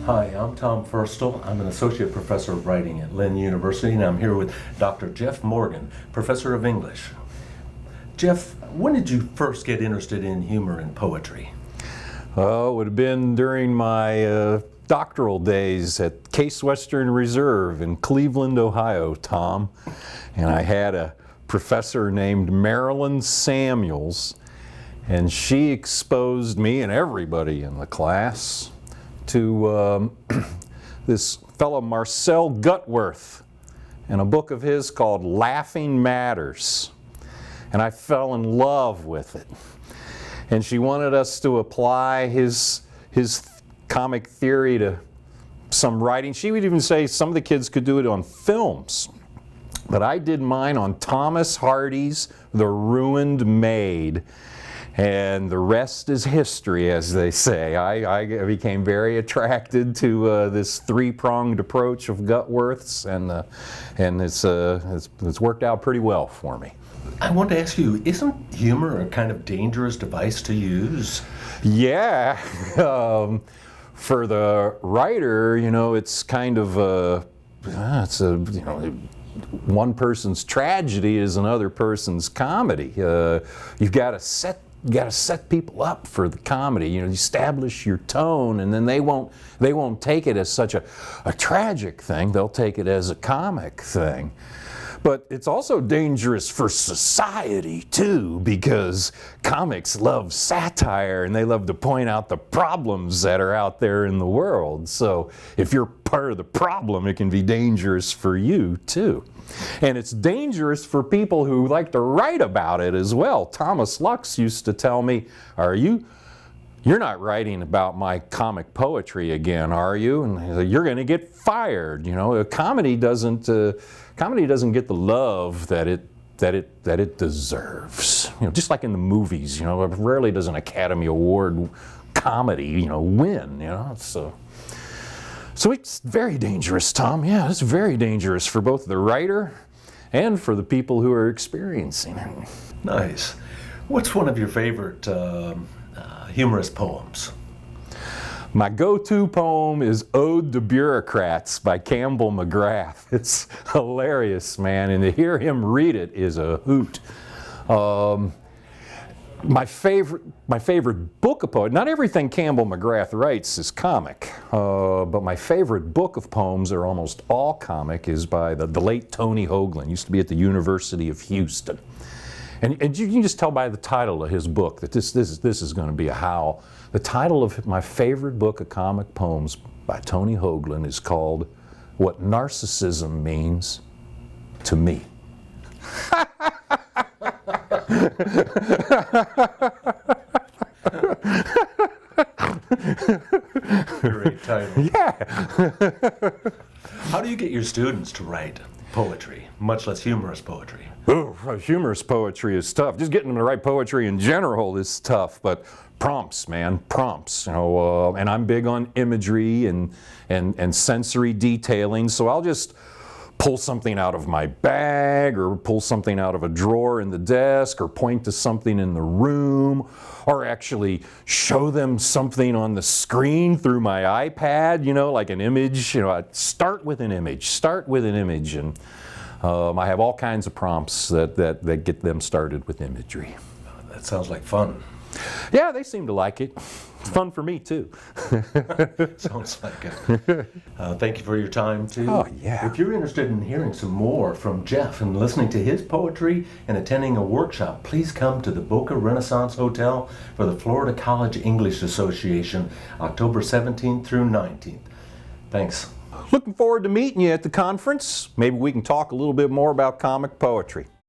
Hi, I'm Tom Firstel. I'm an associate professor of writing at Lynn University, and I'm here with Dr. Jeff Morgan, professor of English. Jeff, when did you first get interested in humor and poetry? Oh, it would have been during my doctoral days at Case Western Reserve in Cleveland, Ohio, Tom. And I had a professor named Marilyn Samuels, and she exposed me and everybody in the class to this fellow Marcel Gutworth and a book of his called Laughing Matters. And I fell in love with it. And she wanted us to apply his comic theory to some writing. She would even say some of the kids could do it on films. But I did mine on Thomas Hardy's The Ruined Maid. And the rest is history, as they say. I became very attracted to this three-pronged approach of Gutworth's, and it's worked out pretty well for me. I want to ask you, isn't humor a kind of dangerous device to use? Yeah. For the writer, you know, it's kind of one person's tragedy is another person's comedy. You've got to set people up for the comedy. You know, you establish your tone, and then they won't take it as such a tragic thing. They'll take it as a comic thing. But it's also dangerous for society too, because comics love satire and they love to point out the problems that are out there in the world. So if you're part of the problem, it can be dangerous for you too. And it's dangerous for people who like to write about it as well. Thomas Lux used to tell me, you're not writing about my comic poetry again, are you? And he said, you're going to get fired. You know, comedy doesn't get the love that it deserves. You know, just like in the movies. You know, rarely does an Academy Award comedy, win. You know, so it's very dangerous, Tom. Yeah, it's very dangerous for both the writer and for the people who are experiencing it. Nice. What's one of your favorite humorous poems? My go-to poem is Ode to Bureaucrats by Campbell McGrath. It's hilarious, man, and to hear him read it is a hoot. My favorite book of poetry, not everything Campbell McGrath writes is comic, but my favorite book of poems are almost all comic, is by the late Tony Hoagland. Used to be at the University of Houston. And you can just tell by the title of his book that this is going to be a howl. The title of my favorite book of comic poems by Tony Hoagland is called What Narcissism Means to Me. Great title. Yeah. How do you get your students to write poetry, much less humorous poetry? Oh, humorous poetry is tough. Just getting them to write poetry in general is tough, but prompts, man, prompts. And I'm big on imagery and sensory detailing, so I'll just pull something out of my bag, or pull something out of a drawer in the desk, or point to something in the room, or actually show them something on the screen through my iPad, like an image. I start with an image, and I have all kinds of prompts that get them started with imagery. That sounds like fun. Yeah, they seem to like it. It's fun for me too. Sounds like it. Thank you for your time too. Oh, yeah. If you're interested in hearing some more from Jeff and listening to his poetry and attending a workshop, please come to the Boca Renaissance Hotel for the Florida College English Association, October 17th through 19th. Thanks. Looking forward to meeting you at the conference. Maybe we can talk a little bit more about comic poetry.